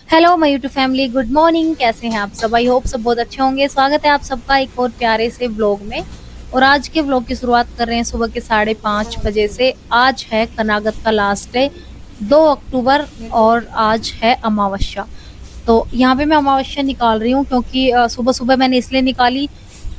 Hello my YouTube family, good morning. कैसे हैं आप सब? आई होप सब बहुत अच्छे होंगे। स्वागत है आप सबका एक और प्यारे से व्लॉग में। और आज के व्लॉग की शुरुआत कर रहे हैं सुबह के 5:30 बजे से। आज है कनागत का लास्ट डे, 2 अक्टूबर, और आज है अमावस्या। तो यहाँ पे मैं अमावस्या निकाल रही हूँ क्योंकि सुबह सुबह मैंने इसलिए निकाली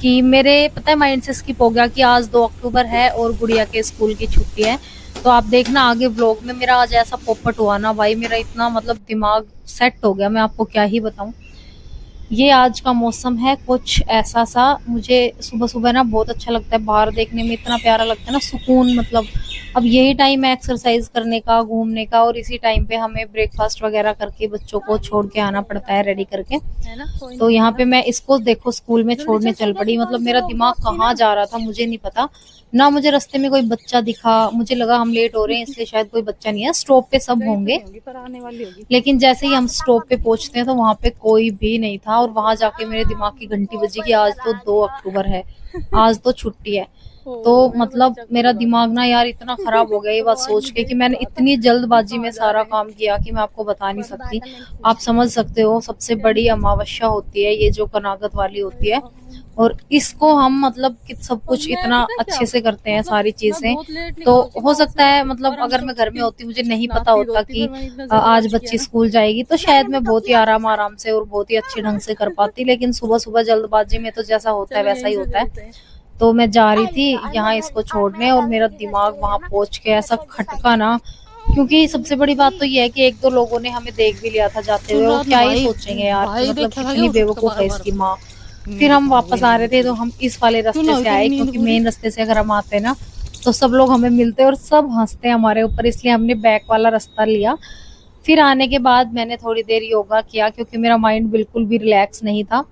कि मेरे पता है माइंड से स्किप हो गया कि आज 2 अक्टूबर है और गुड़िया के स्कूल की छुट्टी है। तो आप देखना आगे व्लॉग में मेरा आज ऐसा पोपट हुआ ना भाई, मेरा इतना मतलब दिमाग सेट हो गया, मैं आपको क्या ही बताऊं। ये आज का मौसम है कुछ ऐसा सा, मुझे सुबह सुबह ना बहुत अच्छा लगता है, बाहर देखने में इतना प्यारा लगता है ना, सुकून। मतलब अब यही टाइम है एक्सरसाइज करने का, घूमने का, और इसी टाइम पे हमें ब्रेकफास्ट वगैरह करके बच्चों को छोड़ के आना पड़ता है रेडी करके। तो यहाँ पे मैं इसको देखो स्कूल में छोड़ने चल पड़ी। मतलब मेरा दिमाग कहाँ जा रहा था मुझे नहीं पता ना। मुझे रास्ते में कोई बच्चा दिखा, मुझे लगा हम लेट हो रहे हैं इसलिए शायद कोई बच्चा नहीं है, स्टॉप पे सब होंगे। लेकिन जैसे ही हम स्टॉप पे पहुंचते हैं तो वहां पे कोई भी नहीं था, और वहां जाके मेरे दिमाग की घंटी बजी कि आज तो 2 अक्टूबर है, आज तो छुट्टी है। तो मतलब मेरा दिमाग ना यार इतना खराब हो गया ये बात सोच के कि मैंने इतनी जल्दबाजी में सारा काम किया कि मैं आपको बता नहीं सकती। आप समझ सकते हो, सबसे बड़ी अमावस्या होती है ये जो कनागत वाली होती है, और इसको हम मतलब कि सब कुछ इतना अच्छे से करते हैं सारी चीजें। तो हो सकता है मतलब अगर मैं घर में होती, मुझे नहीं पता होता कि आज बच्ची स्कूल जाएगी, तो शायद मैं बहुत ही आराम आराम से और बहुत ही अच्छे ढंग से कर पाती। लेकिन सुबह सुबह जल्दबाजी में तो जैसा होता है वैसा ही होता है। तो मैं जा रही थी यहाँ इसको छोड़ने, और मेरा दिमाग वहां पहुंच के ऐसा खटका ना, क्योंकि सबसे बड़ी बात तो ये है कि एक दो लोगों ने हमें देख भी लिया था जाते हुए, और क्या ही सोचेंगे यार कि मतलब कितनी बेवकूफ है इसकी माँ। फिर हम वापस आ रहे थे तो हम इस वाले रास्ते से आए, क्योंकि मेन रास्ते से अगर हम आते ना तो सब लोग हमें मिलते और सब हंसते हमारे ऊपर, इसलिए हमने बैक वाला रास्ता लिया। फिर आने के बाद मैंने थोड़ी देर योगा किया क्योंकि मेरा माइंड बिल्कुल भी रिलैक्स नहीं था।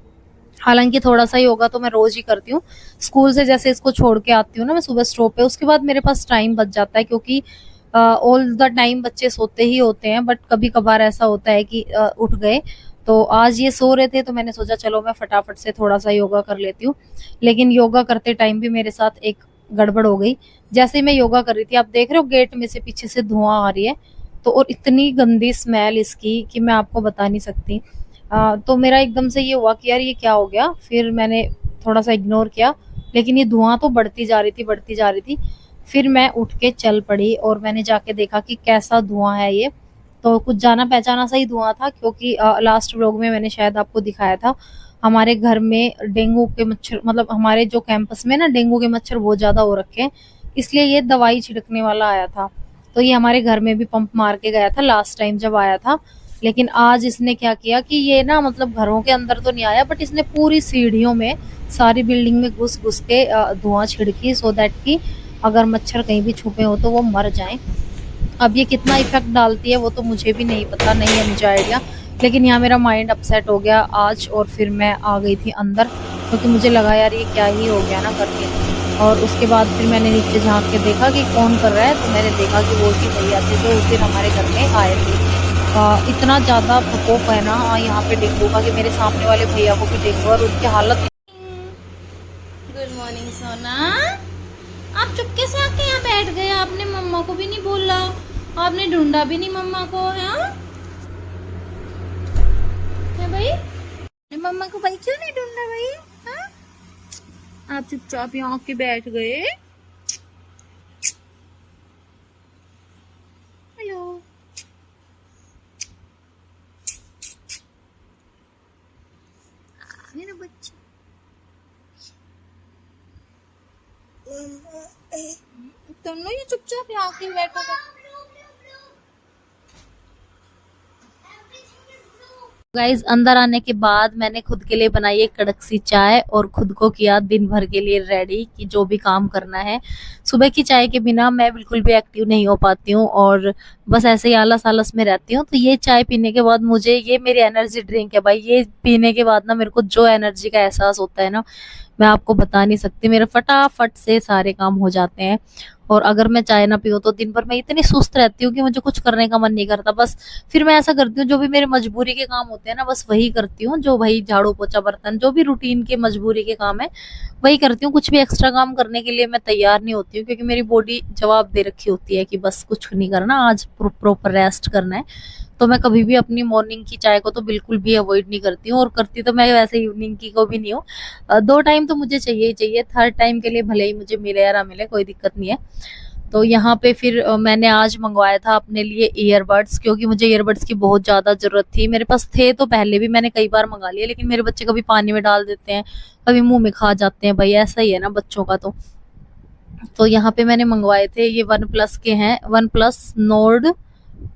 हालांकि थोड़ा सा योगा तो मैं रोज ही करती हूँ। स्कूल से जैसे इसको छोड़ के आती हूँ ना मैं सुबह स्टॉप पे, उसके बाद मेरे पास टाइम बच जाता है, क्योंकि ऑल द टाइम बच्चे सोते ही होते हैं, बट कभी कभार ऐसा होता है कि उठ गए। तो आज ये सो रहे थे तो मैंने सोचा चलो मैं फटाफट से थोड़ा सा योगा कर लेती हूँ। लेकिन योगा करते टाइम भी मेरे साथ एक गड़बड़ हो गई। जैसे ही मैं योगा कर रही थी, आप देख रहे हो गेट में से पीछे से धुआं आ रही है, तो और इतनी गंदी स्मेल इसकी कि मैं आपको बता नहीं सकती। तो मेरा एकदम से ये हुआ कि यार ये क्या हो गया। फिर मैंने थोड़ा सा इग्नोर किया, लेकिन ये धुआं तो बढ़ती जा रही थी, बढ़ती जा रही थी। फिर मैं उठ के चल पड़ी और मैंने जाके देखा कि कैसा धुआं है ये। तो कुछ जाना पहचाना सा ही धुआं था, क्योंकि लास्ट व्लॉग में मैंने शायद आपको दिखाया था हमारे घर में डेंगू के मच्छर, मतलब हमारे जो कैंपस में ना डेंगू के मच्छर बहुत ज्यादा हो रखे हैं, इसलिए ये दवाई छिड़कने वाला आया था। तो ये हमारे घर में भी पंप मार के गया था लास्ट टाइम जब आया था। लेकिन आज इसने क्या किया कि ये ना मतलब घरों के अंदर तो नहीं आया, बट इसने पूरी सीढ़ियों में सारी बिल्डिंग में घुस घुस के धुआं छिड़की, सो दैट कि अगर मच्छर कहीं भी छुपे हो तो वो मर जाएं। अब ये कितना इफेक्ट डालती है वो तो मुझे भी नहीं पता, नहीं है मुझे आइडिया। लेकिन यहाँ मेरा माइंड अपसेट हो गया आज, और फिर मैं आ गई थी अंदर क्योंकि मुझे लगा यार ये क्या ही हो गया ना करके। और उसके बाद फिर मैंने नीचे झांक के देखा कि कौन कर रहा है, तो मैंने देखा कि वो ही भैया थे जो उस दिन हमारे घर में आए थे। इतना ज़्यादा प्रकोप है ना यहाँ पे डेंगू का कि मेरे सामने वाले भैया को भी डेंगू, और उनकी हालत। गुड मॉर्निंग सोना। आप चुपके से आके यहाँ बैठ गए, आपने मम्मा को भी नहीं बोला, आपने ढूंढा भी नहीं मम्मा को। है भाई, मम्मा को भाई क्यों नहीं ढूंढा भाई? हाँ, आप चुपचाप यहाँ आके बैठ गए। हेलो, मेरा बच्चा। दोनों ये चुपचाप यहाँ आके बैठा था। गाइज अंदर आने के बाद मैंने खुद के लिए बनाई एक कड़क सी चाय और खुद को किया दिन भर के लिए रेडी कि जो भी काम करना है। सुबह की चाय के बिना मैं बिल्कुल भी एक्टिव नहीं हो पाती हूँ, और बस ऐसे ही आलस आलस में रहती हूँ। तो ये चाय पीने के बाद मुझे, ये मेरी एनर्जी ड्रिंक है भाई, ये पीने के बाद ना मेरे को जो एनर्जी का एहसास होता है ना, मैं आपको बता नहीं सकती। मेरे फटाफट से सारे काम हो जाते हैं। और अगर मैं चाय ना पीऊँ तो दिन भर मैं इतनी सुस्त रहती हूँ कि मुझे कुछ करने का मन नहीं करता। बस फिर मैं ऐसा करती हूँ, जो भी मेरे मजबूरी के काम होते हैं ना बस वही करती हूँ, जो भाई झाड़ू पोछा बर्तन, जो भी रूटीन के मजबूरी के काम है वही करती हूँ। कुछ भी एक्स्ट्रा काम करने के लिए मैं तैयार नहीं होती हूँ, क्योंकि मेरी बॉडी जवाब दे रखी होती है कि बस कुछ नहीं करना आज, प्रॉपर रेस्ट करना है। तो मैं कभी भी अपनी मॉर्निंग की चाय को तो बिल्कुल भी अवॉइड नहीं करती हूँ, और करती तो मैं वैसे इवनिंग की को भी नहीं हूँ। 2 टाइम तो मुझे चाहिए ही चाहिए, थर्ड टाइम के लिए भले ही मुझे मिले या ना मिले कोई दिक्कत नहीं है। तो यहाँ पे फिर मैंने आज मंगवाया था अपने लिए ईयरबड्स, क्योंकि मुझे ईयरबड्स की बहुत ज़्यादा ज़रूरत थी। मेरे पास थे तो पहले भी, मैंने कई बार मंगा लिए, लेकिन मेरे बच्चे कभी पानी में डाल देते हैं, कभी मुंह में खा जाते हैं, भाई ऐसा ही है ना बच्चों का। तो यहाँ पे मैंने मंगवाए थे, ये वन प्लस के हैं, वन प्लस नोर्ड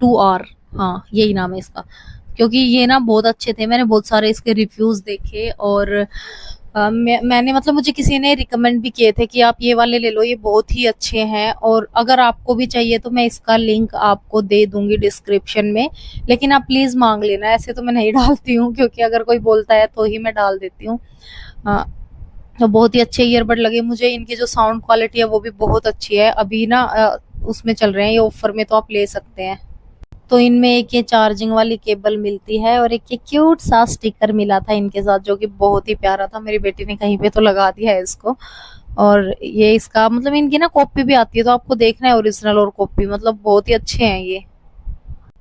2R, हाँ यही नाम है इसका। क्योंकि ये ना बहुत अच्छे थे, मैंने बहुत सारे इसके रिव्यूज देखे, और मैंने मतलब मुझे किसी ने रिकमेंड भी किए थे कि आप ये वाले ले लो, ये बहुत ही अच्छे हैं। और अगर आपको भी चाहिए तो मैं इसका लिंक आपको दे दूंगी डिस्क्रिप्शन में, लेकिन आप प्लीज मांग लेना, ऐसे तो मैं नहीं डालती हूँ, क्योंकि अगर कोई बोलता है तो ही मैं डाल देती हूँ। तो बहुत ही अच्छे ईयरबड लगे मुझे, इनकी जो साउंड क्वालिटी है वो भी बहुत अच्छी है। अभी ना उसमें चल रहे हैं ये ऑफर में, तो आप ले सकते हैं। तो इनमें एक ये चार्जिंग वाली केबल मिलती है, और एक ये क्यूट सा स्टिकर मिला था इनके साथ, जो कि बहुत ही प्यारा था। मेरी बेटी ने कहीं पे तो लगा दिया है इसको। और ये इसका मतलब इनकी ना कॉपी भी आती है, तो आपको देखना है ओरिजिनल और कॉपी, मतलब बहुत ही अच्छे हैं ये।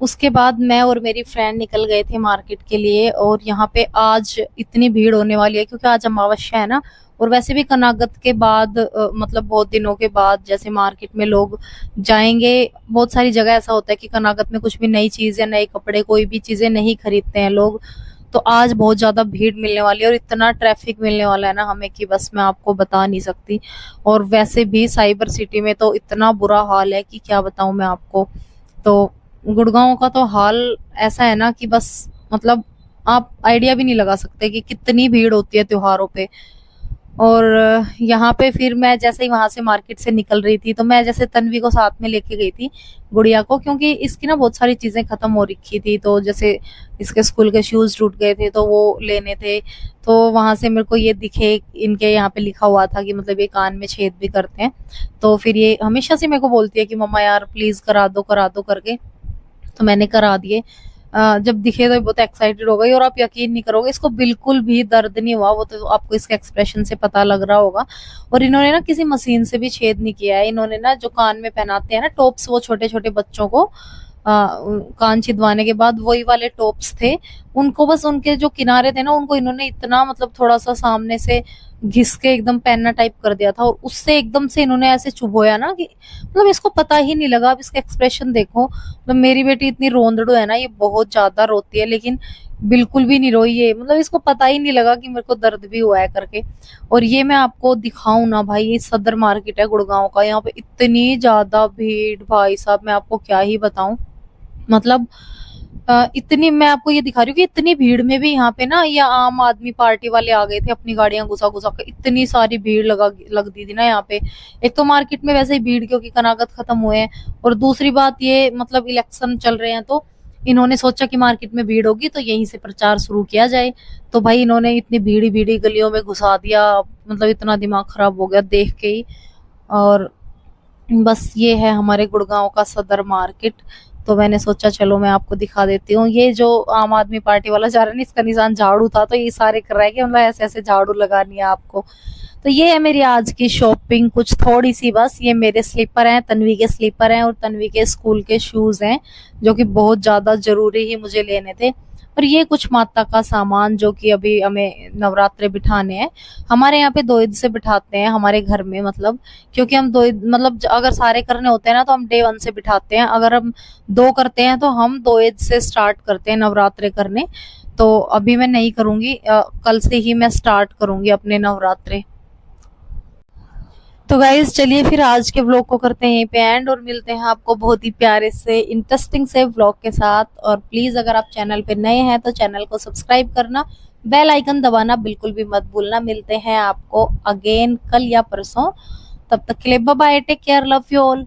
उसके बाद मैं और मेरी फ्रेंड निकल गए थे मार्केट के लिए, और यहाँ पे आज इतनी भीड़ होने वाली है क्योंकि आज अमावस्या है ना। और वैसे भी कनागत के बाद मतलब बहुत दिनों के बाद जैसे मार्केट में लोग जाएंगे, बहुत सारी जगह ऐसा होता है कि कनागत में कुछ भी नई चीज या नए कपड़े कोई भी चीजें नहीं खरीदते हैं लोग। तो आज बहुत ज्यादा भीड़ मिलने वाली है, और इतना ट्रैफिक मिलने वाला है ना हमें कि बस मैं आपको बता नहीं सकती। और वैसे भी साइबर सिटी में तो इतना बुरा हाल है कि क्या बताऊं मैं आपको। तो गुड़गांव का तो हाल ऐसा है ना कि बस मतलब आप आइडिया भी नहीं लगा सकते कि कितनी भीड़ होती है त्योहारों पे। और यहाँ पे फिर मैं जैसे ही वहां से मार्केट से निकल रही थी, तो मैं जैसे तन्वी को साथ में लेके गई थी, गुड़िया को, क्योंकि इसकी ना बहुत सारी चीजें खत्म हो रखी थी। तो जैसे इसके स्कूल के शूज टूट गए थे, तो वो लेने थे। तो वहां से मेरे को ये दिखे, इनके यहाँ पे लिखा हुआ था कि मतलब ये कान में छेद भी करते हैं। तो फिर ये हमेशा से मेरे को बोलती है कि मम्मा यार प्लीज करा दो करके। तो मैंने करा दिए। जब दिखे तो बहुत एक्साइटेड हो गई, और आप यकीन नहीं करोगे इसको बिल्कुल भी दर्द नहीं हुआ, वो तो आपको इसके एक्सप्रेशन से पता लग रहा होगा। और इन्होंने ना किसी मशीन से भी छेद नहीं किया है, इन्होंने ना जो कान में पहनाते हैं ना टॉप्स, वो छोटे छोटे बच्चों को कान छिदवाने के बाद वही वाले टॉप्स थे, उनको बस उनके जो किनारे थे ना उनको इन्होंने इतना मतलब थोड़ा सा सामने से घिस के एकदम पहनना टाइप कर दिया था, और उससे एकदम से इन्होंने ऐसे चुभोया ना कि मतलब इसको पता ही नहीं लगा। अब इसका एक्सप्रेशन देखो, मतलब मेरी बेटी इतनी रोंदड़ू है ना, ये बहुत ज्यादा रोती है, लेकिन बिल्कुल भी नहीं रोई ये, मतलब इसको पता ही नहीं लगा कि मेरे को दर्द भी हुआ है करके। और ये मैं आपको दिखाऊं ना भाई, ये सदर मार्केट है गुड़गांव का, यहाँ पे इतनी ज्यादा भीड़ भाई साहब, मैं आपको क्या ही बताऊं। मतलब इतनी, मैं आपको ये दिखा रही हूँ कि इतनी भीड़ में भी यहाँ पे ना ये आम आदमी पार्टी वाले आ गए थे अपनी गाड़ियां घुसा घुसा के, इतनी सारी भीड़ लगती थी ना यहाँ पे। एक तो मार्केट में वैसे ही भीड़, क्योंकि कनागत खत्म हुए हैं, और दूसरी बात ये मतलब इलेक्शन चल रहे हैं, तो इन्होंने सोचा कि मार्केट में भीड़ होगी तो यहीं से प्रचार शुरू किया जाए। तो भाई इन्होंने इतनी भीड़ी भीड़ी गलियों में घुसा दिया, मतलब इतना दिमाग खराब हो गया देख के ही। और बस ये है हमारे गुड़गांव का सदर मार्केट। तो मैंने सोचा चलो मैं आपको दिखा देती हूँ। ये जो आम आदमी पार्टी वाला जा रहा है ना, इसका निशान झाड़ू था, तो ये इशारे कर रहा है कि मतलब ऐसे ऐसे झाड़ू लगानी है आपको। तो ये है मेरी आज की शॉपिंग, कुछ थोड़ी सी बस। ये मेरे स्लीपर हैं, तन्वी के स्लीपर हैं, और तन्वी के स्कूल के शूज हैं, जो कि बहुत ज्यादा जरूरी ही मुझे लेने थे। और ये कुछ माता का सामान जो कि अभी हमें नवरात्रे बिठाने हैं। हमारे यहाँ पे 2 ईद से बिठाते हैं हमारे घर में, मतलब क्योंकि हम 2 ईद मतलब अगर सारे करने होते हैं ना तो हम डे 1 से बिठाते हैं, अगर हम 2 करते हैं तो हम 2 ईद से स्टार्ट करते हैं नवरात्रे करने। तो अभी मैं नहीं करूंगी, कल से ही मैं स्टार्ट करूंगी अपने नवरात्रे। तो गाइज चलिए फिर आज के व्लॉग को करते हैं यहीं पे एंड, और मिलते हैं आपको बहुत ही प्यारे से इंटरेस्टिंग से व्लॉग के साथ। और प्लीज अगर आप चैनल पे नए हैं तो चैनल को सब्सक्राइब करना, बेल आइकन दबाना बिल्कुल भी मत भूलना। मिलते हैं आपको अगेन कल या परसों, तब तक के लिए bye bye, take care, love you all.